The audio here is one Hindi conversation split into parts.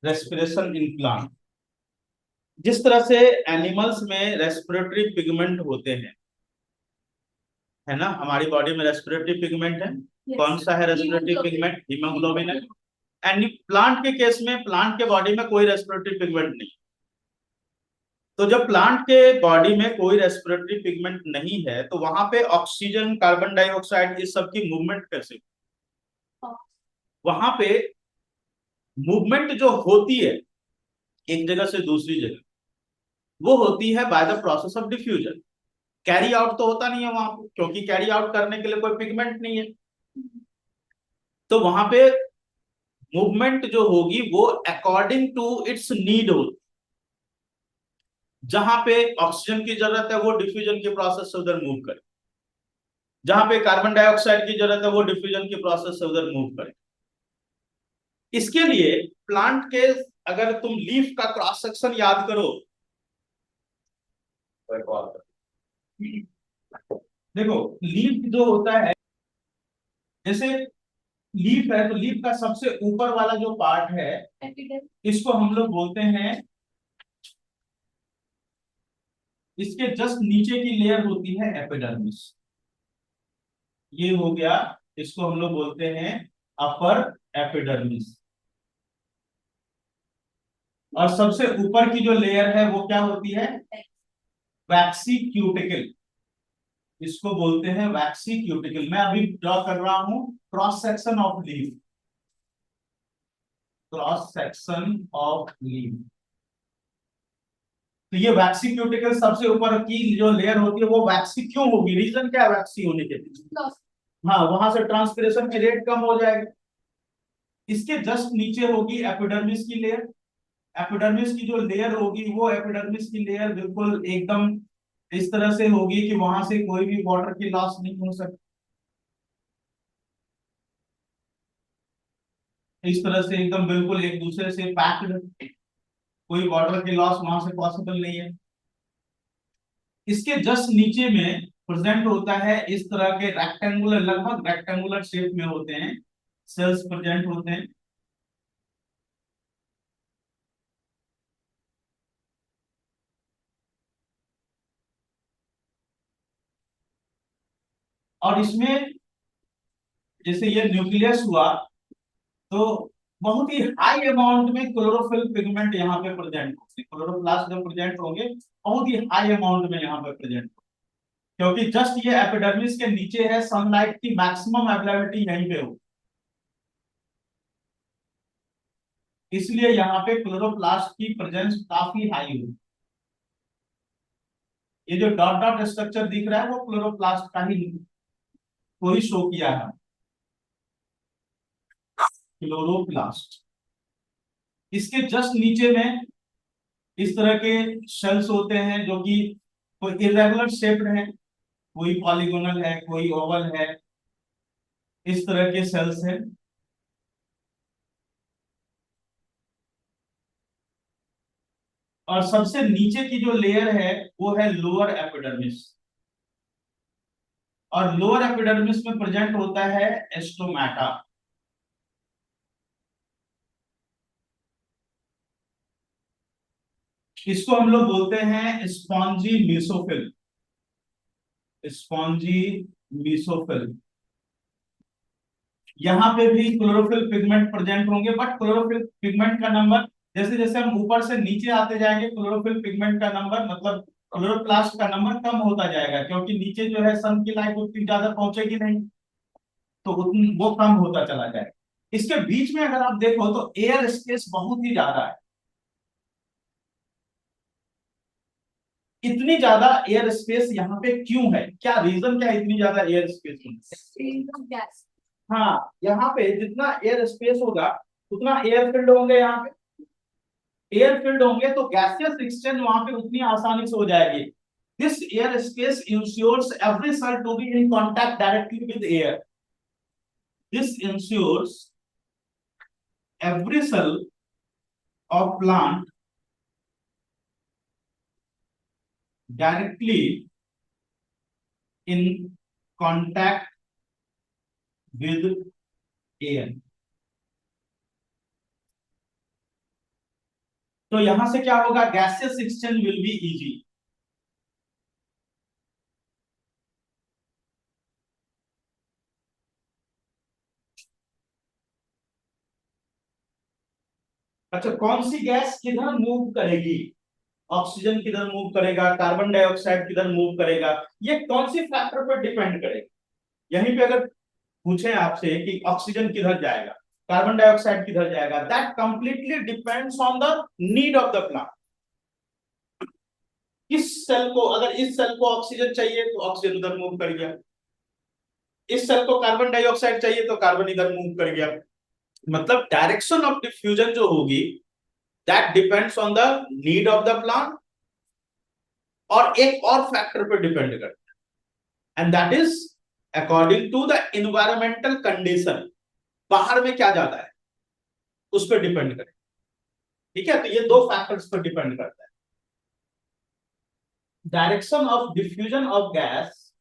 Respiration in plant. जिस तरह से एनिमल्स में रेस्पिरेटरी पिगमेंट होते हैं, है ना, हमारी बॉडी में रेस्पिरेटरी पिगमेंट है। कौन सा है रेस्पिरेटरी पिगमेंट? हीमोग्लोबिन है। एंड प्लांट के केस में प्लांट के बॉडी में कोई रेस्पिरेटरी पिगमेंट नहीं। तो जब प्लांट के बॉडी में कोई रेस्पिरेटरी पिगमेंट नहीं है तो वहां पे ऑक्सीजन, कार्बन डाइऑक्साइड, इस सब की मूवमेंट कैसे? वहां पे मूवमेंट जो होती है एक जगह से दूसरी जगह, वो होती है by the process of diffusion. Carry out तो होता नहीं है वहां पे, क्योंकि कैरी आउट करने के लिए कोई पिगमेंट नहीं है। तो वहां पे मूवमेंट जो होगी वो अकॉर्डिंग टू इट्स नीड होगी। जहां पे ऑक्सीजन की जरूरत है वो डिफ्यूजन के प्रोसेस से उधर मूव करे, जहां पे कार्बन डाइऑक्साइड की जरूरत है वो डिफ्यूजन के प्रोसेस से उधर मूव करे। इसके लिए प्लांट के, अगर तुम लीफ का क्रॉस सेक्शन याद करो, देखो लीफ जो होता है, जैसे लीफ है तो लीफ का सबसे ऊपर वाला जो पार्ट है इसको हम लोग बोलते हैं, इसके जस्ट नीचे की लेयर होती है एपिडर्मिस। ये हो गया, इसको हम लोग बोलते हैं अपर एपिडर्मिस। और सबसे ऊपर की जो लेयर है वो क्या होती है? वैक्सी क्यूटिकल। इसको बोलते हैं वैक्सी क्यूटिकल। मैं अभी ड्रॉ कर रहा हूं cross section of leaf, cross section of leaf. तो ये वैक्सी क्यूटिकल सबसे ऊपर की जो लेयर होती है वो वैक्सी क्यों होगी? रीजन क्या है वैक्सी होने के पीछे? हाँ, वहां से ट्रांसपिरेशन की रेट कम हो जाएगी। इसके जस्ट नीचे होगी एपिडर्मिस की लेयर। एपिडर्मिस की जो लेयर होगी वो एपिडर्मिस की लेयर बिल्कुल एकदम इस तरह से होगी कि वहां से कोई भी वाटर की लॉस नहीं हो सकती। इस तरह से एकदम बिल्कुल एक दूसरे से पैक्ड, कोई वाटर की लॉस वहां से पॉसिबल नहीं है। इसके जस्ट नीचे में प्रेजेंट होता है इस तरह के रेक्टेंगुलर, लगभग रेक्टेंगुलर शेप में होते हैं सेल्स प्रेजेंट होते हैं। और इसमें जैसे ये न्यूक्लियस हुआ तो बहुत ही हाई अमाउंट में क्लोरोफिल पिगमेंट यहाँ पे प्रेजेंट होंगे। क्लोरोप्लास्ट जब प्रेजेंट होंगे बहुत ही हाई अमाउंट में यहाँ पे प्रेजेंट होंगे, क्योंकि जस्ट ये एपिडर्मिस के नीचे है, सनलाइट की मैक्सिमम अवेलेबिलिटी यहीं पे हो, इसलिए यहाँ पे क्लोरोप्लास्ट की प्रेजेंस काफी हाई हो। ये जो डॉट डॉट स्ट्रक्चर दिख रहा है वो क्लोरोप्लास्ट का ही को ही शो किया है, क्लोरोप्लास्ट। इसके जस्ट नीचे में इस तरह के शेल्स होते हैं जो कि कोई इरेगुलर शेप्ड है, कोई पॉलीगोनल है, कोई ओवल है, इस तरह के सेल्स हैं। और सबसे नीचे की जो लेयर है वो है लोअर एपिडर्मिस। और लोअर एपिडर्मिस में प्रेजेंट होता है एस्टोमाटा। इसको हम लोग बोलते हैं स्पॉन्जी मेसोफिल, स्पॉन्जी मेसोफिल। यहाँ पे भी क्लोरोफिल पिगमेंट प्रेजेंट होंगे, बट क्लोरोफिल पिगमेंट का नंबर, जैसे जैसे हम ऊपर से नीचे आते जाएंगे क्लोरोफिल पिगमेंट का नंबर, मतलब क्लोरोप्लास्ट का नंबर कम होता जाएगा, क्योंकि नीचे जो है सन की लाइट उतनी ज्यादा पहुंचेगी नहीं, तो वो कम होता चला जाएगा। इसके बीच में अगर आप देखो तो एयर स्पेस बहुत ही ज्यादा है। इतनी ज्यादा एयर स्पेस यहाँ पे क्यों है? क्या रीजन, क्या इतनी ज्यादा एयर स्पेस? हाँ, यहाँ पे जितना एयर स्पेस होगा उतना एयर फील्ड होंगे, यहाँ पे एयर फील्ड होंगे तो गैसियस एक्सचेंज वहां पे उतनी आसानी से हो जाएगी। This air space ensures every cell to be in contact directly with air. This ensures every cell of plant directly in contact with air। तो यहां से क्या होगा, gaseous exchange will be easy. अच्छा, कौन सी गैस किधर मूव करेगी, ऑक्सीजन किधर मूव करेगा, कार्बन डाइऑक्साइड किधर मूव करेगा, ये कौन सी फैक्टर पर डिपेंड करेगा। यहीं पे अगर पूछे आपसे कि ऑक्सीजन किधर जाएगा, कार्बन डाइऑक्साइड किधर जाएगा, that completely depends on the need of the plant. इस सेल को, अगर इस सेल को ऑक्सीजन चाहिए तो ऑक्सीजन उधर मूव कर गया, इस सेल को कार्बन डाइऑक्साइड चाहिए तो कार्बन इधर मूव कर गया। मतलब डायरेक्शन ऑफ डिफ्यूजन जो होगी, that depends on the need of the plant, और एक और फैक्टर पर डिपेंड करता है, and that is according to the environmental condition. बाहर में क्या जाता है उस पर डिपेंड करे। ठीक है, तो ये दो फैक्टर्स पर डिपेंड करता है। Direction of diffusion of gas,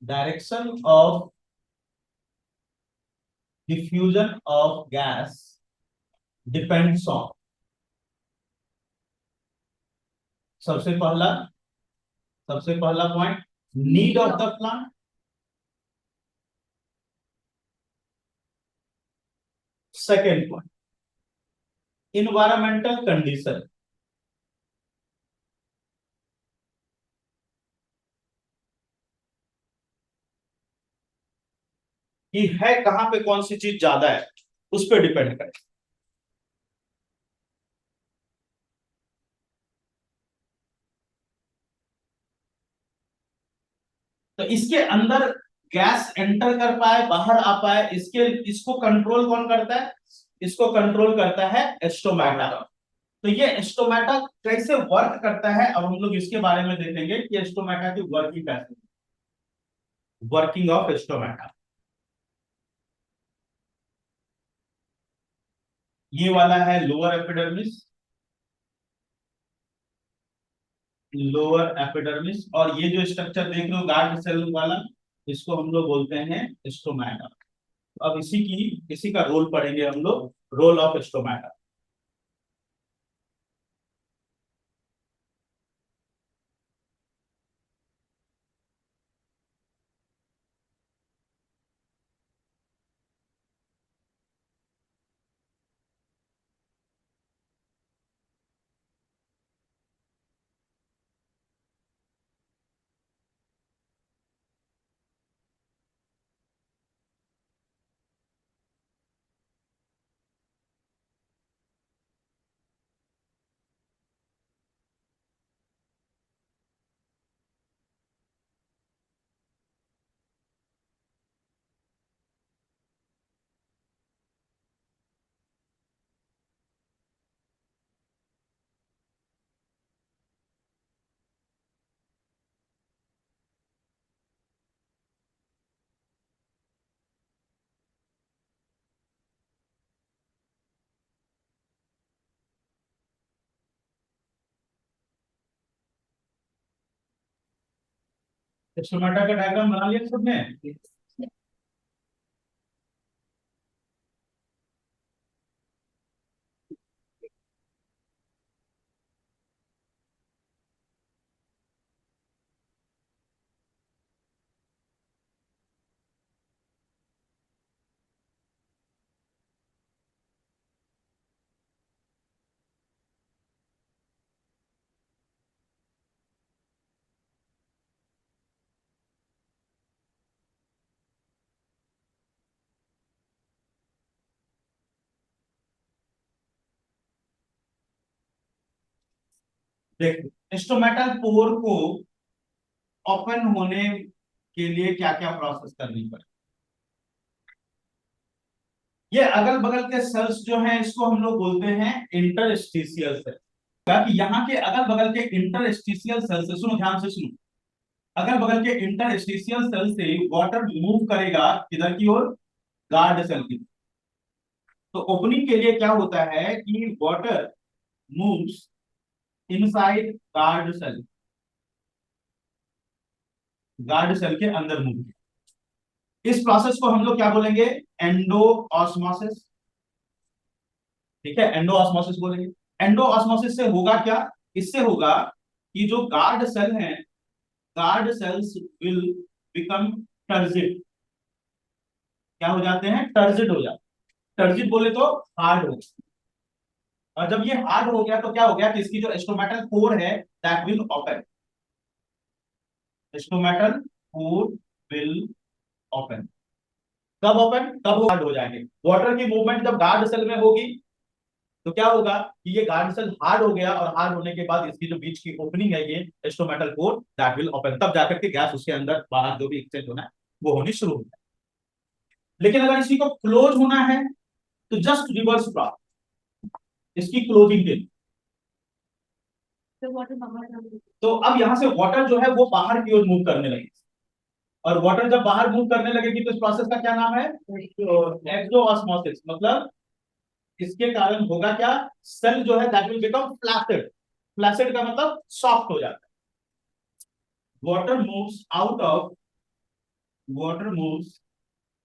direction of diffusion of gas depends on, सबसे पहला सबसे पहला point, need of the plant. Second point, environmental condition. कि है कहां पे कौन सी चीज ज्यादा है, उस पर डिपेंड करे। तो इसके अंदर गैस एंटर कर पाए, बाहर आ पाए, इसके इसको कंट्रोल कौन करता है, इसको कंट्रोल करता है स्टोमेटा। तो ये स्टोमेटा कैसे वर्क करता है, अब हम लोग इसके बारे में देखेंगे कि स्टोमेटा की वर्किंग कैसे, वर्किंग ऑफ स्टोमेटा। ये वाला है लोअर एपिडर्मिस, लोअर एपिडर्मिस, और ये जो स्ट्रक्चर देख रहे हो गार्ड सेल वाला, इसको हम लोग बोलते हैं स्टोमेटा। अब इसी का रोल पढ़ेंगे हम लोग, रोल ऑफ स्टोमेटा। स्टोमेटा का डायग्राम बना लिया सबने। देखो स्टोमेटल पोर को ओपन होने के लिए क्या क्या प्रोसेस करनी पड़े। ये अगल बगल के सेल्स जो हैं इसको हम लोग बोलते हैं इंटरस्टिशियल सेल। कि यहाँ के अगल बगल के इंटरस्टिशियल सेल से, सुनो ध्यान से सुनो, अगल बगल के इंटरस्टिशियल सेल से वाटर मूव करेगा किधर की ओर, गार्ड सेल की। तो ओपनिंग के लिए क्या होता है कि water moves inside guard cell, guard cell के अंदर मूव। इस प्रोसेस को हम लोग क्या बोलेंगे, एंडो ऑस्मोसिस। ठीक है, एंडोऑस्मोसिस बोलेंगे। एंडोऑस्मोसिस से होगा क्या, इससे होगा कि जो गार्ड सेल हैं, guard cells will become turgid. क्या हो जाते हैं, टर्जिड हो जाते हैं। टर्जिड बोले तो हार्ड हो, और जब ये हार्ड हो गया तो क्या हो गया कि इसकी जो स्टोमेटल पोर है that will open, stomatal pore will open. कब ओपन, कब हार्ड हो जाएंगे, वाटर की मूवमेंट जब गार्ड सेल में होगी तो क्या होगा कि ये गार्ड सेल हार्ड हो गया, और हार्ड होने के बाद इसकी जो बीच की ओपनिंग है ये stomatal pore that will open, तब जाकर के गैस उसके अंदर बाहर जो भी एक्सचेंज होना है वो होनी शुरू हो जाए। लेकिन अगर इसी को क्लोज होना है तो जस्ट रिवर्स प्रोसेस, इसकी क्लोजिंग के लिए। तो अब यहां से वाटर जो है वो बाहर की ओर मूव करने लगे, और वाटर जब बाहर मूव करने लगेगी तो इस प्रोसेस का क्या नाम है, एक्सोऑस्मोसिस। मतलब इसके कारण होगा क्या, सेल जो है that will become flaccid. Flaccid का मतलब सॉफ्ट हो जाता है। Water moves out of, water moves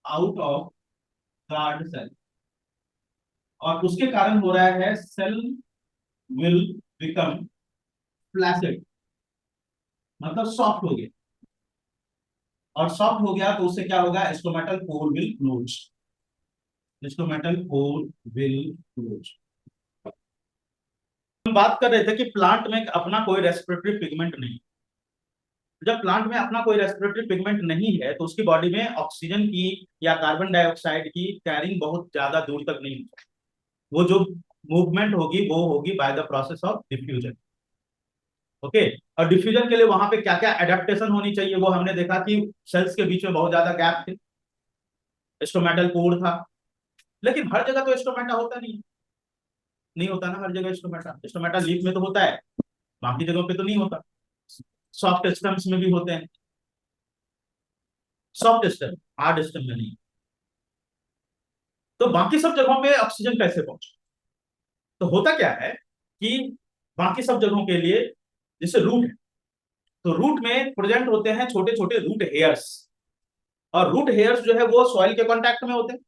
out of guard cell, और उसके कारण हो रहा है सेल विल बिकम फ्लैसिड, मतलब सॉफ्ट हो गया। और सॉफ्ट हो गया तो उससे क्या होगा, stomatal pore will close, stomatal pore will close. हम बात कर रहे थे कि प्लांट में अपना कोई रेस्पिरेटरी पिगमेंट नहीं, जब प्लांट में अपना कोई रेस्पिरेटरी पिगमेंट नहीं है तो उसकी बॉडी में ऑक्सीजन की या कार्बन डाइऑक्साइड की कैरिंग बहुत ज्यादा दूर तक नहीं होती। वो जो मूवमेंट होगी वो होगी by the process of diffusion. Okay, और डिफ्यूजन के लिए वहां पे क्या क्या एडेप्टेशन होनी चाहिए वो हमने देखा कि सेल्स के बीच में बहुत ज्यादा गैप थे, स्टोमेटल पोर था। लेकिन हर जगह तो स्टोमेटा होता नहीं, नहीं होता ना हर जगह स्टोमेटा। स्टोमेटा लीफ में तो होता है, बाकी जगहों पे तो नहीं होता। सॉफ्ट स्टेम्स में भी होते हैं, सॉफ्ट स्टेम, हार्ड स्टेम में नहीं। तो बाकी सब जगहों पे ऑक्सीजन कैसे पहुंचे, तो होता क्या है कि बाकी सब जगहों के लिए जैसे रूट है, तो रूट में प्रेजेंट होते हैं छोटे छोटे रूट हेयर्स, और रूट हेयर्स जो है वो सॉइल के कांटेक्ट में होते हैं।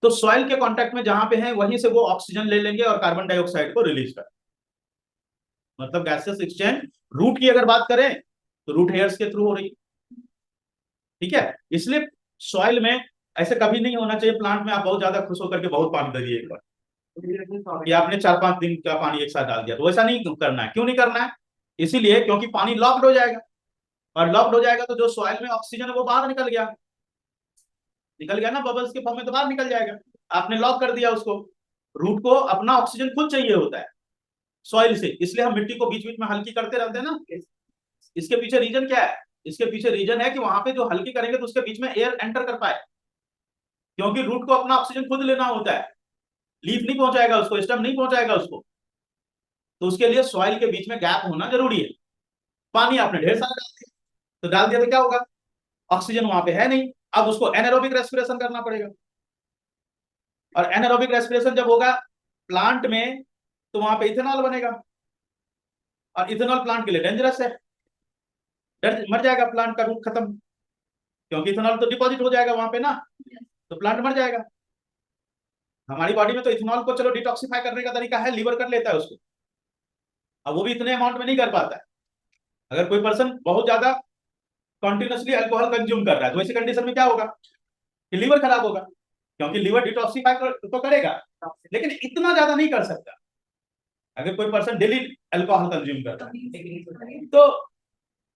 तो सॉइल के कांटेक्ट में जहां पे हैं वहीं से वो ऑक्सीजन ले लेंगे और कार्बन डाइऑक्साइड को रिलीज कर, मतलब गैसेस एक्सचेंज रूट की अगर बात करें तो रूट हेयर्स के थ्रू हो रही है। ठीक है, इसलिए सॉइल में ऐसे कभी नहीं होना चाहिए प्लांट में आप बहुत ज्यादा खुश होकर के बहुत पानी दे दिए एक बार, या आपने 4-5 दिन का पानी एक साथ डाल दिया, तो वैसा नहीं करना है। क्यों नहीं करना है, इसीलिए क्योंकि पानी लॉक्ड हो जाएगा, और लॉक्ड हो जाएगा तो जो सॉइल में ऑक्सीजन है वो बाहर निकल गया, निकल गया ना, बबल्स के फॉर्म में तो बाहर निकल जाएगा। आपने लॉक कर दिया उसको। रूट को अपना ऑक्सीजन खुद चाहिए होता है सॉइल से, इसलिए हम मिट्टी को बीच बीच में हल्की करते रहते हैं ना। इसके पीछे रीजन क्या है, इसके पीछे रीजन है कि वहां पे जो हल्की करेंगे तो उसके बीच में एयर एंटर कर पाए, क्योंकि रूट को अपना ऑक्सीजन खुद लेना होता है, लीफ नहीं पहुंचाएगा उसको, स्टेम नहीं पहुंचाएगा उसको। तो उसके लिए सॉइल के बीच में गैप होना जरूरी है। पानी आपने ढेर सारा डाल दिया, तो डाल दिया तो क्या होगा, ऑक्सीजन वहां पे है नहीं, अब उसको एनारोबिक रेस्पिरेशन करना पड़ेगा। और एनारोबिक रेस्पिरेशन जब होगा प्लांट में तो वहां पे इथेनॉल बनेगा, और इथेनॉल प्लांट के लिए डेंजरस है, मर जाएगा प्लांट का रूट खत्म, क्योंकि इथेनॉल तो डिपॉजिट हो जाएगा वहां पे ना, तो प्लांट मर जाएगा। हमारी बॉडी में तो इथेनॉल को चलो डिटॉक्सिफाई करने का तरीका है, लीवर कर लेता है उसको, अब वो भी इतने अमाउंट में नहीं कर पाता है। अगर कोई पर्सन बहुत ज्यादा कंटिन्यूअसली अल्कोहल कंज्यूम कर रहा है तो ऐसी कंडीशन में क्या होगा कि लीवर खराब होगा, क्योंकि लीवर डिटॉक्सिफाई तो करेगा लेकिन इतना ज्यादा नहीं कर सकता। अगर कोई पर्सन डेली अल्कोहल कंज्यूम करता है तो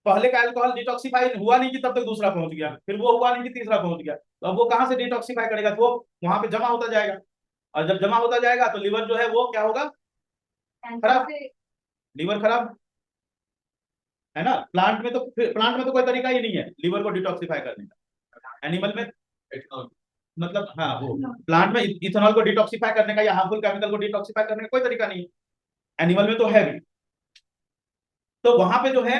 पहले का अल्कोहल डिटॉक्सिफाई हुआ नहीं कि तब तक दूसरा पहुंच गया, फिर वो हुआ नहीं कि तीसरा पहुंच गया, तो अब वो कहां से डिटॉक्सिफाई करेगा, तो वो वहां पे जमा होता जाएगा, और जब जमा होता जाएगा तो लीवर जो है वो क्या होगा, खराब, लीवर खराब है ना। प्लांट में तो कोई तरीका ही नहीं है लीवर को डिटॉक्सिफाई करने का। एनिमल में मतलब हाँ, वो प्लांट में इथेनॉल को डिटॉक्सिफाई करने का या हार्मफुल केमिकल को डिटॉक्सिफाई करने का कोई तरीका नहीं है। एनिमल में तो है भी, तो वहां पे जो है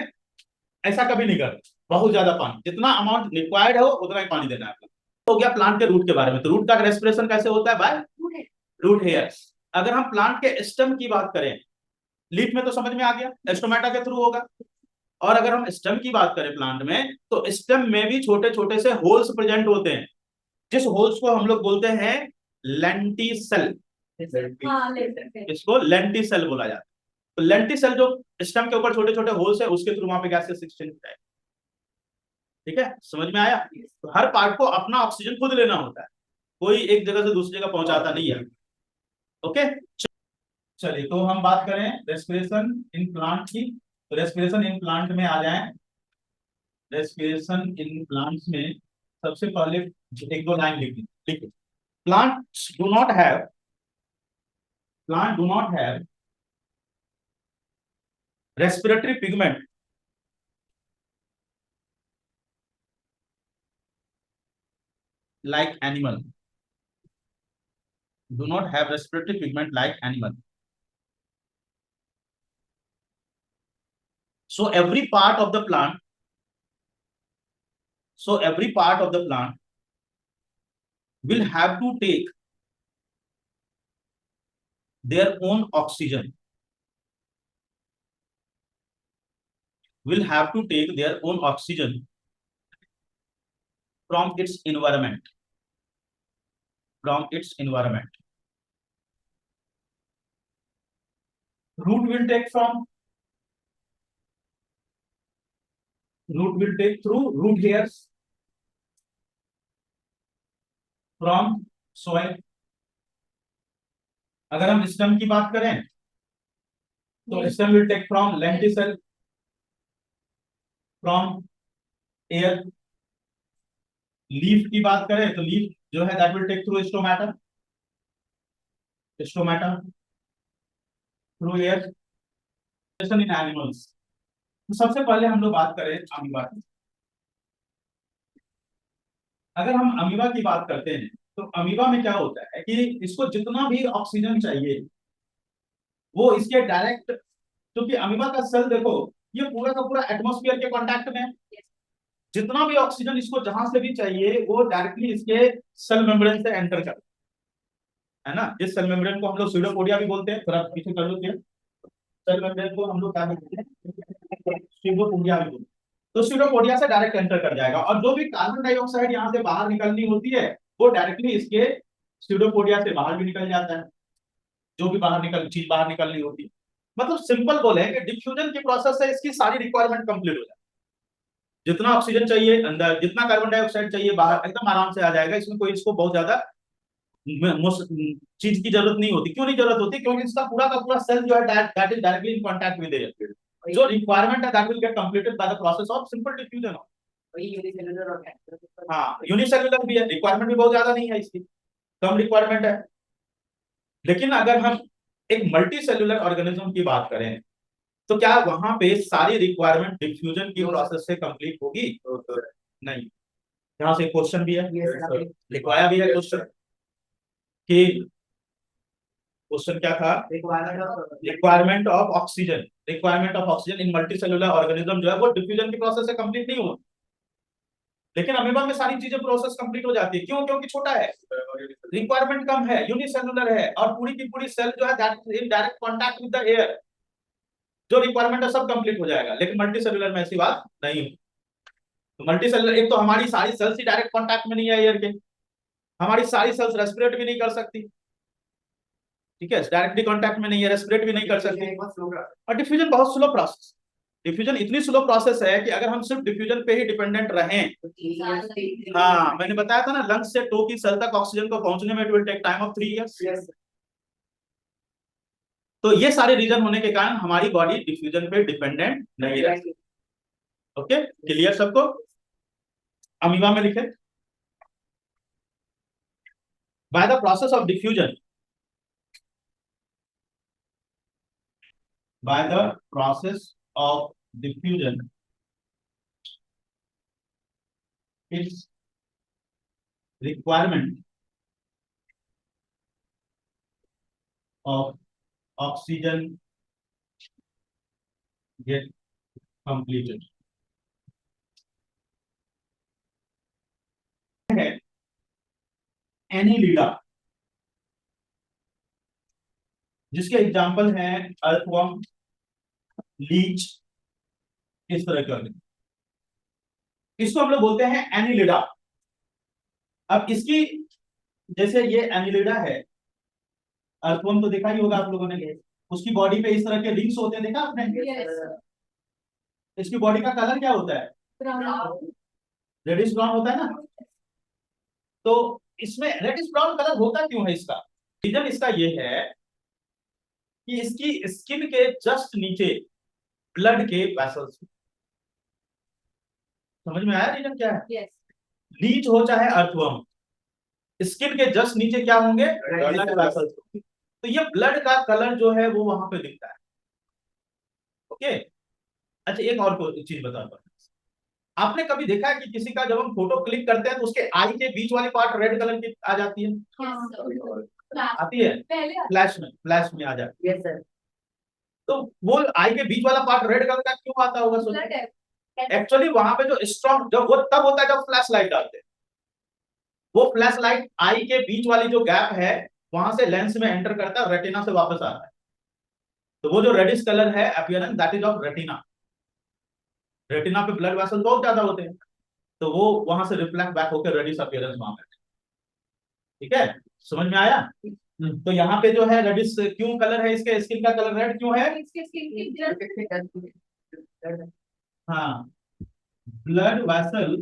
ऐसा कभी नहीं करते, बहुत ज्यादा पानी, जितना अमाउंट रिक्वायर्ड हो उतना ही पानी देना है। हो गया प्लांट के रूट के बारे में। तो रूट का रेस्पिरेशन कैसे होता है, बाय रूट हेयर्स। अगर हम प्लांट के स्टेम की बात करें, लीफ में तो समझ में आ गया स्टोमेटा के थ्रू होगा, और अगर हम स्टेम की बात करें प्लांट में तो स्टेम में भी छोटे छोटे से होल्स प्रेजेंट होते हैं, जिस होल्स को हम लोग बोलते हैं लेंटिसेल। इसको लेंटिसेल बोला जाता है। तो लेंटिसेल जो स्टम के ऊपर छोटे छोटे होल्स है, उसके थ्रू वहां पे गैसेस एक्सचेंज होता है। ठीक है, समझ में आया? तो हर पार्ट को अपना ऑक्सीजन खुद लेना होता है, कोई एक जगह से दूसरी जगह पहुंचाता नहीं है। ओके, चलिए तो हम बात करें रेस्पिरेशन इन प्लांट की। तो रेस्पिरेशन इन प्लांट में आ जाएं। रेस्पिरेशन इन प्लांट्स में सबसे पहले एक दो लाइन लिखिए। Plants do not have respiratory pigment like animal. Do not have respiratory pigment like animal. So every part of the plant will have to take their own oxygen. Will have to take their own oxygen from its environment. From its environment. Root will take through root hairs from soil. अगर हम स्टेम की बात करें तो stem will take from lenticel, from air. Leaf की बात करें तो लीफ जो है that will take through stomata, through air. In animals, तो सबसे पहले हम लोग बात करें अमीबा की। अगर हम अमीबा की बात करते हैं तो अमीबा में क्या होता है कि इसको जितना भी ऑक्सीजन चाहिए वो इसके डायरेक्ट, क्योंकि अमीबा का सेल देखो ये पूरा का पूरा एटमॉस्फेयर के कांटेक्ट में है। जितना भी ऑक्सीजन इसको जहां से भी चाहिए वो डायरेक्टली इसके सेल मेम्ब्रेन से एंटर करता है ना। जिस सेल मेम्ब्रेन को हम लोग स्यूडोपोडिया भी बोलते हैं, थोड़ा पीछे कर लो, सेल मेम्ब्रेन को हम लोग क्या बोलते हैं, स्यूडोपोडिया भी बोलते हैं। तो स्यूडोपोडिया से डायरेक्ट एंटर कर जाएगा और जो भी कार्बन डाइऑक्साइड यहाँ से बाहर निकलनी होती है वो डायरेक्टली इसके स्यूडोपोडिया से बाहर भी निकल जाता है, जो भी चीज बाहर निकलनी होती है। मतलब सिंपल बोले कि डिफ्यूजन की प्रोसेस से इसकी सारी रिक्वायरमेंट कंप्लीट हो जाए। जितना ऑक्सीजन चाहिए अंदर, जितना कार्बन डाइऑक्साइड चाहिए बाहर, एकदम आराम से आ जाएगा। इसमें कोई इसको बहुत ज्यादा चीज की जरूरत नहीं होती। क्यों नहीं जरूरत होती? क्योंकि इसका पूरा का पूरा सेल जो है that is directly in contact with air. जो रिक्वायरमेंट है that will get completed by the process of simple diffusion. हाँ, यूनिसेलुलर भी है, रिक्वायरमेंट भी बहुत ज्यादा नहीं है इसकी, कम रिक्वायरमेंट है। लेकिन अगर हम एक मल्टी सेलुलर ऑर्गेनिज्म की बात करें तो क्या वहां पे सारी रिक्वायरमेंट डिफ्यूजन की प्रोसेस से कंप्लीट होगी? नहीं। यहाँ से क्वेश्चन भी है, लिखवाया भी है क्वेश्चन कि क्वेश्चन क्या था, requirement of oxygen in multi cellular organism जो है वो डिफ्यूजन की प्रोसेस से कंप्लीट नहीं होती। लेकिन अमीबा में सारी चीजें प्रोसेस कंप्लीट हो जाती है। क्यों? क्योंकि छोटा है, रिक्वायरमेंट कम है, यूनिसेलुलर है और पूरी की पूरी सेल जो है that in direct contact with the air. जो रिक्वायरमेंट है सब कंप्लीट हो जाएगा। लेकिन मल्टी सेलुलर में ऐसी बात नहीं है। तो मल्टी सेलुलर, एक तो हमारी सारी सेल्स ही डायरेक्ट कांटेक्ट में नहीं है एयर के, हमारी सारी सेल्स रेस्पिरेट भी नहीं कर सकती। ठीक है, डायरेक्टली कांटेक्ट में नहीं है, रेस्पिरेट भी नहीं कर सकती। और डिफ्यूजन बहुत स्लो प्रोसेस, डिफ्यूजन इतनी स्लो प्रोसेस है कि अगर हम सिर्फ डिफ्यूजन पे ही डिपेंडेंट रहें, हाँ मैंने बताया था ना, लंग्स से टो की सेल तक ऑक्सीजन को पहुंचने में it will take time of 3 years. तो ये सारे रीजन होने के कारण हमारी बॉडी डिफ्यूजन पे डिपेंडेंट नहीं रहती। ओके, क्लियर सबको? अमीबा में लिखे, by the process of diffusion, by the process of diffusion, its requirement of oxygen get completed. है एनीलिडा, जिसके एग्जाम्पल हैं अर्थवर्म, लीच, इस तरह का। इसको हम लोग बोलते हैं एनीलिडा। अब इसकी, जैसे ये एनीलिडा है, अर्थवर्म तो देखा ही होगा आप लोगों ने। उसकी बॉडी पे इस तरह के रिंग्स होते हैं, देखा आपने? इसकी बॉडी का कलर क्या होता है? रेडिश ब्राउन होता है ना। तो इसमें रेडिश ब्राउन कलर होता क्यों है? इसका रीजन इसका ये है कि इसकी स्किन के जस्ट नीचे ब्लड के वेसल्स। समझ में आया रीजन क्या है? लीच हो चाहे अर्थवर्म, स्किन के जस्ट नीचे क्या होंगे? Blood vessels. तो ये ब्लड का कलर जो है वो वहां पे दिखता है। ओके। अच्छा एक और चीज बताता हूं। आपने कभी देखा है कि किसी का जब हम फोटो क्लिक करते हैं तो उसके आई के बीच वाली पार्ट रेड कलर की आ जाती है? आती है, फ्लैश में आ जाती है। तो वो आई के बीच वाला पार्ट रेड कलर का क्यों आता होगा? सोचिए। एक्चुअली वहां पे जो स्ट्रॉन्ग जब वो तब होता है जब फ्लैश लाइट डालते हैं। वो फ्लैश लाइट आई के बीच वाली जो गैप है वहां से लेंस में एंटर करता है, रेटिना से वापस आता है। तो वो जो रेडिश कलर है appearance, that is of retina. Retina पे ब्लड वेसल बहुत ज्यादा होते हैं, तो वो वहां से रिफ्लेक्ट बैक होकर रेडिश अपीयरेंस वहां पे। ठीक है, समझ में आया? तो यहाँ पे जो है रेडिश क्यों कलर है, इसके स्किन का कलर रेड क्यों है? हाँ, blood vessel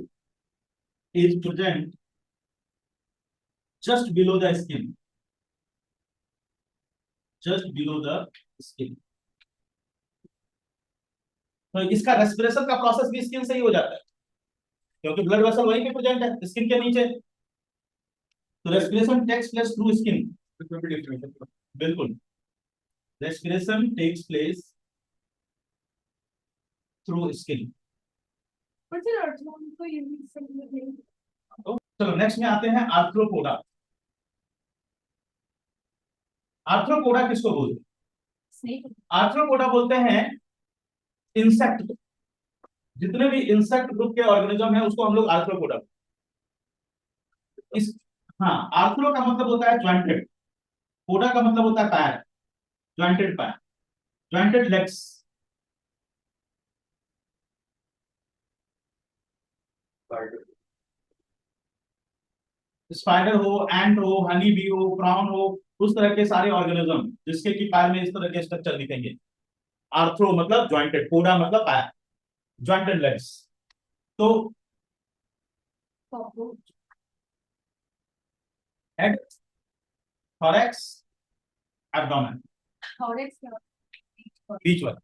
is present just below the skin, just below the skin. तो इसका रेस्पिरेशन का प्रोसेस भी स्किन से ही हो जाता है, क्योंकि ब्लड वेसल वहीं पे प्रेजेंट है स्किन के नीचे। तो respiration takes place through skin. बिल्कुल, respiration takes place through skin. तो चलो नेक्स्ट में आते हैं आर्थ्रोपोडा। आर्थ्रोपोडा किसको बोलते हैं? आर्थ्रोपोडा बोलते हैं इंसेक्ट। जितने भी इंसेक्ट ग्रुप के ऑर्गेनिज्म है उसको हम लोग आर्थ्रोपोडा। इस हाँ, आर्थ्रो का मतलब होता है जॉइंटेड, पोडा का मतलब होता है पैर, जॉइंटेड पैर, जॉइंटेड लेग्स। स्पाइडर हो, एंट हो, हनी बी हो, क्राउन हो, उस तरह के सारे ऑर्गेनिज्म जिसके की पैर में इस तरह के स्ट्रक्चर दिखेंगे। आर्थ्रो मतलब जॉइंटेड, पोडा मतलब पैर, जॉइंटेड लेग्स। तो हेड, थॉरैक्स, एब्डोमेन, बीच वाला।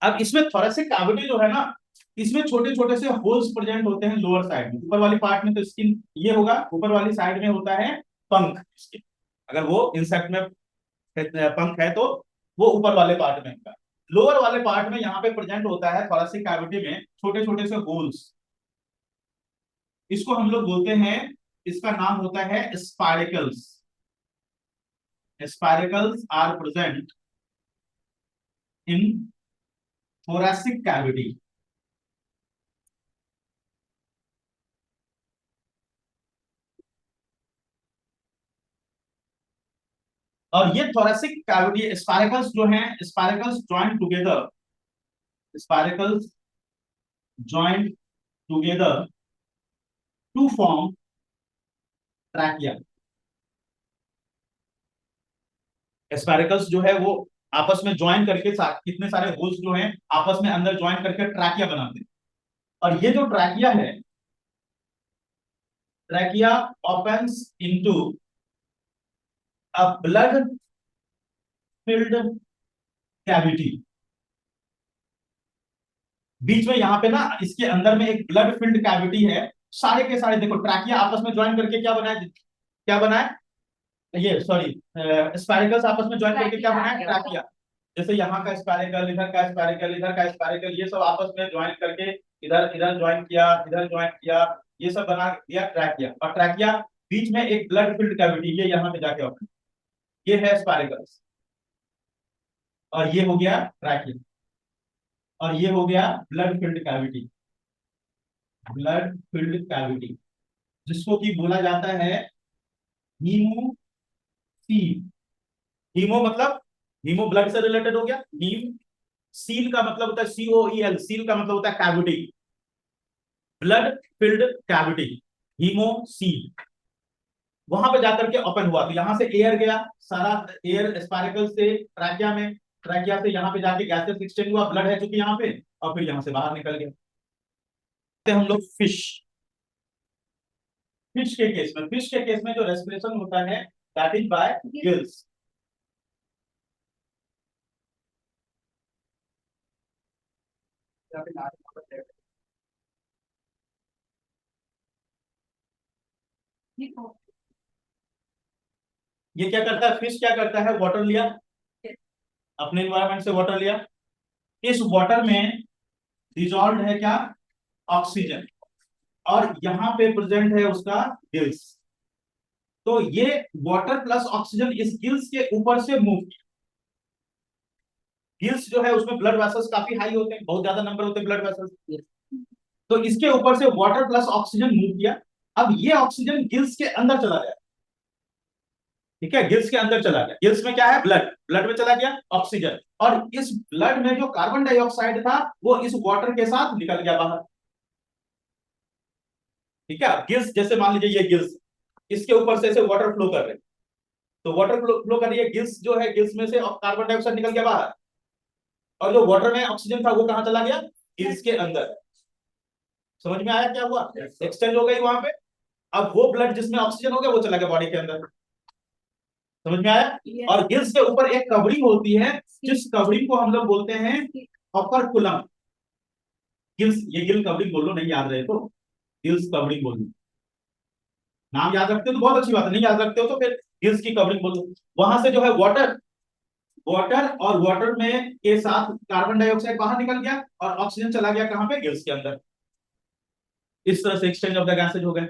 अब इसमें थोरेसिक कैविटी जो है ना, इसमें छोटे छोटे से होल्स प्रेजेंट होते हैं लोअर साइड में। ऊपर वाली पार्ट में तो स्किन ये होगा, ऊपर वाली साइड में होता है पंख स्किन। अगर वो इंसेक्ट में पंख है तो वो ऊपर वाले पार्ट में होगा। लोअर वाले पार्ट में यहाँ पे प्रेजेंट होता है थोरेसिक कैविटी में छोटे छोटे से होल्स। इसको हम लोग बोलते हैं, इसका नाम होता है spiracles. Spiracles are present in thoracic cavity। और ये thoracic cavity स्पाइरेकल्स जो हैं, spiracles join together, spiracles join together to form trachea. Spiracles जो है वो आपस में ज्वाइन करके कितने सारे होल्स जो हैं आपस में अंदर ज्वाइन करके ट्रैकिया बनाते हैं। और ये जो ट्रैकिया है, trachea opens into a blood filled cavity. बीच में यहाँ पे ना इसके अंदर में एक ब्लड फिल्ड कैविटी है। सारे के सारे देखो ट्रैकिया आपस में ज्वाइन करके क्या बनाए, क्या बनाए, ये सॉरी, स्पाइरिकल्स आपस में ज्वाइन करके क्या बनाए, ट्रैकिया। जैसे यहाँ का स्पाइरिकल, इधर का स्पाइरिकल, इधर का स्पाइरिकल, ये सब आपस में ज्वाइन करके इधर इधर ज्वाइन किया, इधर ज्वाइन किया, ये सब बना दिया ट्रैकिया। और ट्रैकिया बीच में एक ब्लड फिल्ड कैविटी, ये यहाँ पे जाके ओपन, ये है स्पाइरिकल्स। और ये हो गया ट्रैकिया, और ये हो गया blood filled cavity. Blood filled cavity जिसको कि बोला जाता है हीमो सील। हीमो मतलब हीमो ब्लड से रिलेटेड हो गया, हीम। सील का मतलब होता है COEL, सील का मतलब होता है cavity, blood filled cavity, haemocoel. वहां पे जाकर के ओपन हुआ, तो यहाँ से एयर गया, सारा एयर स्पाइरकल से ट्रैकिया में, ट्रैकिया से यहाँ पे जाके गैसेस एक्सचेंज हुआ, ब्लड है चूंकि यहाँ पे, और फिर यहाँ से बाहर निकल गया। तो हम लोग फिश, फिश के केस में, फिश के केस में जो रेस्पिरेशन होता है दैट इज बाय गिल्स। ये क्या करता है, फिश क्या करता है, वाटर लिया, अपने एनवायरमेंट से वाटर लिया, इस वाटर में डिजॉल्व है क्या, ऑक्सीजन, और यहाँ पे प्रेजेंट है उसका गिल्स। तो ये वाटर प्लस ऑक्सीजन इस गिल्स के ऊपर से मूव किया। गिल्स जो है उसमें ब्लड वेसल्स काफी हाई होते हैं, बहुत ज्यादा नंबर होते हैं ब्लड वेसल्स, तो इसके ऊपर से वाटर प्लस ऑक्सीजन मूव किया। अब ये ऑक्सीजन गिल्स के अंदर चला गया, ठीक है, गिल्स के अंदर चला गया। गिल्स में क्या है, ब्लड, ब्लड में चला गया ऑक्सीजन, और इस ब्लड में जो कार्बन डाइऑक्साइड था वो इस वाटर के साथ निकल गया बाहर, ठीक है। गिल्स जैसे मान लीजिए ये गिल्स, इसके ऊपर से वाटर फ्लो कर रहे हैं, तो वाटर फ्लो कर रही है, गिल्स जो है गिल्स में से कार्बन डाइऑक्साइड निकल गया बाहर, और जो वाटर में ऑक्सीजन था वो कहां चला गया, गिल्स के अंदर। समझ में आया क्या हुआ, एक्सचेंज हो गई वहां पे। अब वो ब्लड जिसमें ऑक्सीजन हो गया वो चला गया बॉडी के अंदर, समझ में आया। और गिल्स के ऊपर एक कवरिंग होती है, जिस कवरिंग को हम लोग बोलते हैं ऑपरकुलम। गिल्स, ये गिल कवरिंग बोलो, नहीं याद रहे तो गिल्स कवरिंग बोलो, नाम याद रखते हो तो बहुत अच्छी बात है, नहीं याद रखते हो तो फिर गिल्स की कवरिंग बोलो। वहां से जो है वाटर, वाटर और वाटर में के साथ कार्बन डाइऑक्साइड बाहर निकल गया, और ऑक्सीजन चला गया कहां पे, गिल्स के अंदर। इस तरह से एक्सचेंज ऑफ द गैसेज हो गए।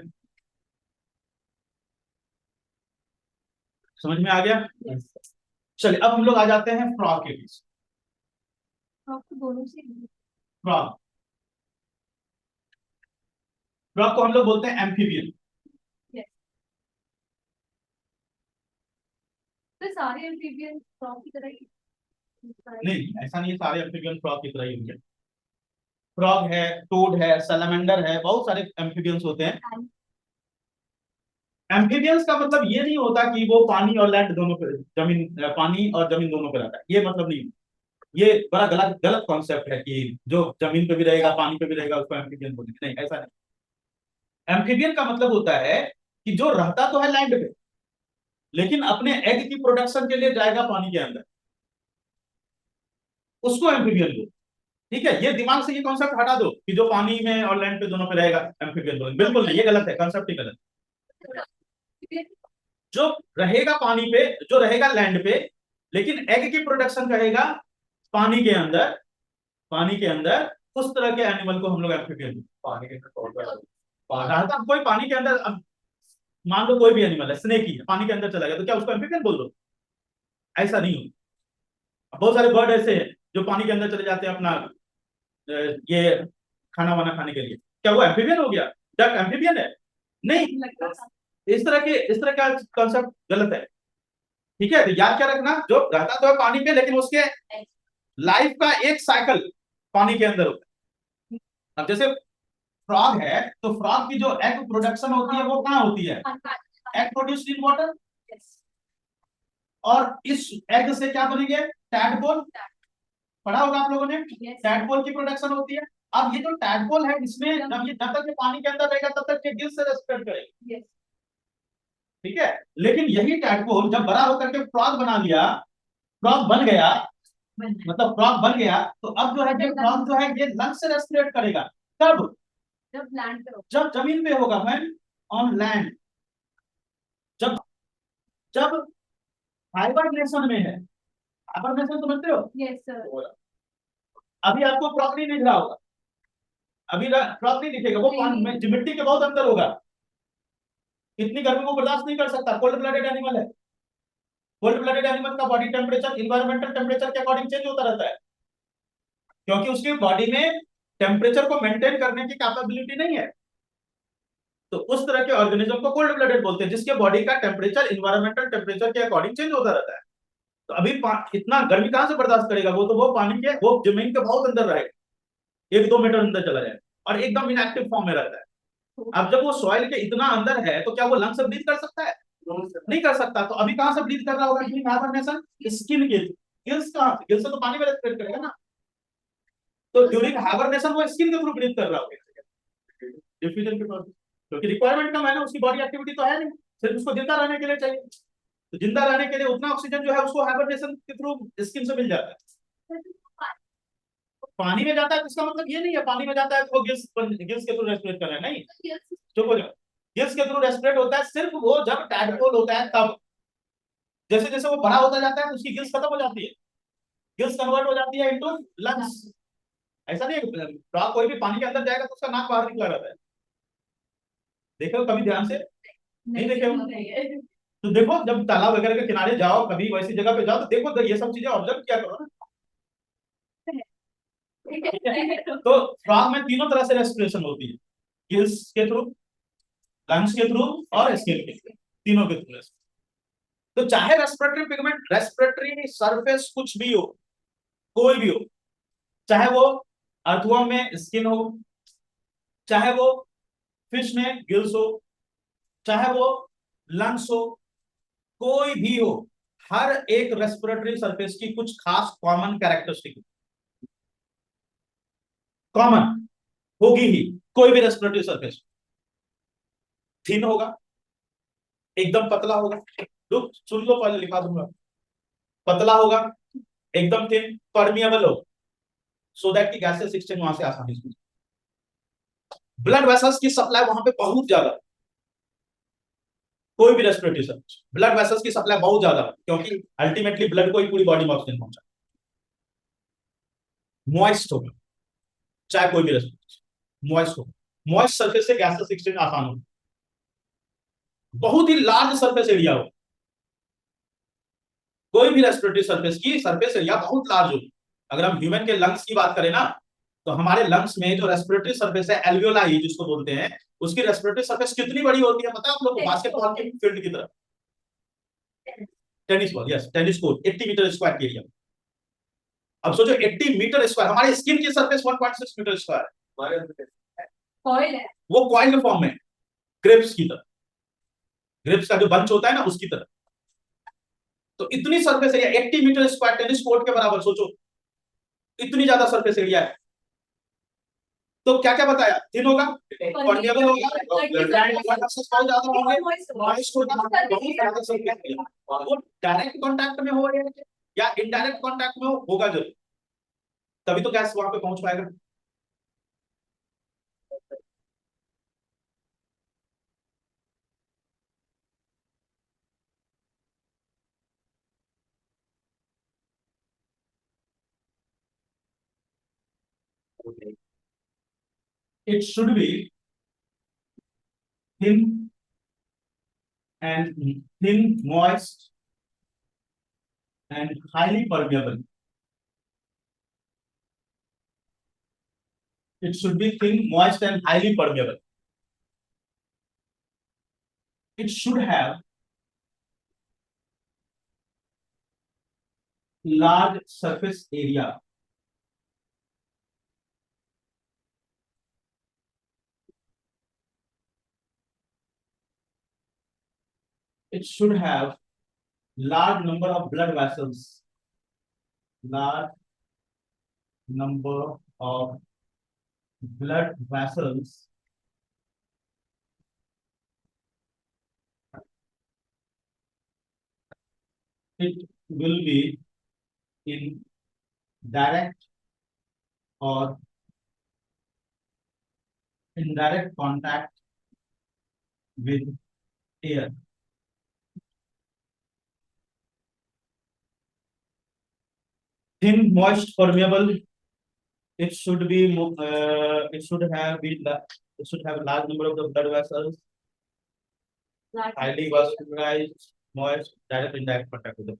समझ में आ गया। चलिए अब हम लोग आ जाते हैं फ्रॉग के बीच। फ्रॉग, फ्रॉग को हम लोग बोलते हैं एम्फीबियन। तो सारे एम्फीबियन फ्रॉग की तरह ही? नहीं, ऐसा नहीं है सारे एम्फीबियन फ्रॉग की तरह ही होंगे। फ्रॉग है, टोड है, सैलमेंडर है, बहुत सारे एम्फीबियंस होते हैं। एम्फीबियंस का मतलब ये नहीं होता कि वो पानी और लैंड दोनों पे, जमीन, पानी और जमीन दोनों पे रहता है, ये मतलब नहीं। ये बड़ा गलत गलत कॉन्सेप्ट है कि जो जमीन पे भी रहेगा पानी पे भी रहेगा उसको एम्फीबियन बोलेंगे, नहीं ऐसा नहीं। एम्फीबियन का मतलब होता है कि जो रहता तो है लैंड पे, लेकिन अपने एग की प्रोडक्शन के लिए जाएगा पानी के अंदर, उसको एम्फीबियन बोलते। ठीक है, ये दिमाग से ये कॉन्सेप्ट हटा दो कि जो पानी में और लैंड पे दोनों पे रहेगा एम्फीबियन बोलेंगे, बिल्कुल नहीं, ये गलत है, कॉन्सेप्ट ही गलत। जो रहेगा पानी पे, जो रहेगा लैंड पे, लेकिन एग की प्रोडक्शन करेगा पानी के अंदर, पानी के अंदर, उस तरह के एनिमल को हम लोग एम्फीबियन। पानी के अंदर कोई पानी के अंदर, अब मान लो कोई भी एनिमल है, स्नेक ही है, पानी के अंदर चला गया, तो क्या उसको एम्फीबियन बोल दो, ऐसा नहीं हो। बहुत सारे बर्ड ऐसे हैं जो पानी के अंदर चले जाते हैं अपना ये खाना वाना खाने के लिए, क्या वो एम्फीबियन हो गया, डक एम्फीबियन है? नहीं, इस तरह का कॉन्सेप्ट गलत है। ठीक है, तो याद क्या रखना, जो रहता तो है पानी पे लेकिन उसके लाइफ का एक साइकिल पानी के अंदर होता है। अब जैसे फ्रॉग है, तो फ्रॉग की जो एग प्रोडक्शन होती है वो कहाँ होती है, एग प्रोड्यूस्ड इन वाटर, और इस एग से क्या बनेंगे, टैडपोल, पढ़ा होगा आप लोगों ने, टैडपोल की प्रोडक्शन होती है। अब ये जो टैडपोल है इसमें जब तक ये पानी के अंदर रहेगा तब तक ये गिल से रेस्पिरेट करेगा, ठीक है। लेकिन यही टैडपोल जब बड़ा होकर के फ्रॉग बना लिया, फ्रॉग बन गया, मतलब फ्रॉग बन गया, तो अब जो है ये फ्रॉग जो है ये लंग्स से रेस्पिरेट करेगा, तब जब लैंड पे जब जमीन पे होगा, व्हेन ऑन लैंड, जब जब हाइबरनेशन में है। हाइबरनेशन समझते हो? Yes sir. अभी आपको फ्रॉग नहीं दिख रहा होगा, अभी फ्रॉग नहीं दिखेगा, वो मिट्टी के बहुत अंदर होगा, इतनी गर्मी को बर्दाश्त नहीं कर सकता, कोल्ड ब्लडेड एनिमल है। कोल्ड ब्लडेड एनिमल का बॉडी टेम्परेचर इन्वायरमेंटल टेम्परेचर के अकॉर्डिंग चेंज होता रहता है, क्योंकि उसकी बॉडी में टेम्परेचर को मेंटेन करने की कैपेबिलिटी नहीं है। तो उस तरह के ऑर्गेनिज्म को कोल्ड ब्लडेड बोलते हैं, जिसके बॉडी का टेम्परेचर इन्वायरमेंटल टेम्परेचर के अकॉर्डिंग चेंज होता रहता है। तो अभी इतना गर्मी कहां से बर्दाश्त करेगा, वो तो वो पानी के, वो जमीन के बहुत अंदर रहेगा, 1-2 मीटर अंदर चला जाए, और एकदम इनएक्टिव फॉर्म में रहता है। अब जब वो सॉइल के इतना अंदर है तो क्या वो लंग से ब्रीथ कर सकता है? नहीं कर सकता, तो अभी कहाँ से ब्रीथ कर रहा होगा during hibernation? Skin gills. Gills कहाँ से? गिल्स से तो पानी में रेस्पिरेट करेगा ना, तो ड्यूरिंग हाइबरनेशन वो स्किन के थ्रू ब्रीथ कर रहा होगा डिफ्यूजन के तौर पे, क्योंकि रिक्वायरमेंट कम है ना, उसकी बॉडी एक्टिविटी तो है नहीं, सिर्फ उसको जिंदा रहने के लिए चाहिए, तो जिंदा रहने के लिए उतना ऑक्सीजन जो है उसको हाइबरनेशन के थ्रू स्किन से मिल जाता है। पानी में जाता है तो इसका मतलब ये नहीं है पानी में जाता है तो गिल्स गिल्स के थ्रू रेस्पिरेट कर रहा है, नहीं, चुप हो जाओ। गिल्स के थ्रू रेस्पिरेट होता है सिर्फ वो जब टैडपोल होता है तब, जैसे जैसे वो बड़ा होता जाता है उसकी गिल्स खत्म हो जाती है, गिल्स कन्वर्ट हो जाती है इनटू लंग्स। ऐसा नहीं है फ्रॉग कोई भी पानी के अंदर जाएगा तो उसका नाक बाहर निकला रहता है, देखो कभी ध्यान से नहीं देखे हो तो देखो जब तालाब वगैरह के किनारे जाओ कभी वैसी जगह पे जाओ तो देखो तो ये सब चीजें ऑब्जर्व किया करो ना। तो फ्रॉग में तीनों तरह से रेस्पिरेशन होती है, गिल्स के थ्रू, लंग्स के थ्रू और स्किन के थ्रू, तीनों के थ्रू। तो चाहे रेस्पिरेटरी पिगमेंट, रेस्पिरेटरी सरफेस कुछ भी हो, कोई भी हो, चाहे वो अर्थवर्म में स्किन हो, चाहे वो फिश में गिल्स हो, चाहे वो लंग्स हो, कोई भी हो, हर एक रेस्पिरेटरी सरफेस की कुछ खास कॉमन कैरेक्टरिस्टिक कॉमन होगी ही। कोई भी रेस्पिरेटरी सरफेस थिन होगा, एकदम पतला होगा, रुक सुन लो पहले लिखा दूंगा, पतला होगा, एकदम थिन, परमिएबल हो, सो दैट की गैसेस एक्सचेंज वहां से आसानी से। ब्लड वेसल्स की सप्लाई वहां पे बहुत ज्यादा, कोई भी रेस्पिरेटरी सर्विस ब्लड वेसल्स की सप्लाई बहुत ज्यादा, क्योंकि अल्टीमेटली ब्लड को ही पूरी बॉडी में ऑक्सीजन पहुंचा। मॉइस्ट होगा, चाहे कोई भी रेस्पिरेटरी मॉइस्ट हो, मॉइस्ट सरफेस से गैसेस एक्सचेंज आसान हो, बहुत ही लार्ज सरफेस एरिया हो, कोई भी रेस्पिरेटरी सरफेस की सरफेस एरिया बहुत लार्ज हो। अगर हम ह्यूमन के लंग्स की बात करें ना, तो हमारे लंग्स में जो रेस्पिरेटरी सरफेस है एल्वियोलाई जिसको बोलते हैं, उसकी रेस्पिरेटरी सरफेस कितनी बड़ी होती है पता है आप लोगों को? बास्केटबॉल के फील्ड की तरह, tennis ball, yes tennis court 80 metre square के एरिया। अब सोचो 80 मीटर स्क्वायर, हमारे स्किन की सरफेस 1.6 मीटर स्क्वायर है, कॉइल है, वो कॉइल फॉर्म में, ग्रेप्स की तरह, ग्रेप्स का जो बंच होता है ना उसकी तरह। तो इतनी surface area 80 metre square tennis court के बराबर, सोचो इतनी ज्यादा सरफेस एरिया है। तो क्या क्या बताया, थिन होगा, परमेबल होगा, बहुत ज्यादा होंगे, मॉइस्ट होगा, बहुत ज्यादा सरफेस एरिया। वो डायरेक्ट कांटेक्ट में हो या इनडायरेक्ट कांटेक्ट में होगा जरूर, तभी तो गैस वहां पे पहुंच पाएगा। It should be thin and thin, moist and highly permeable. It should be thin, moist and highly permeable. It should have large surface area. It should have large number of blood vessels. Large number of blood vessels. It will be in direct or indirect contact with air. Thin, moist, permeable. It should be. It should have It should have a large number of the blood vessels. Highly vascularized, moist, direct indirect contact with the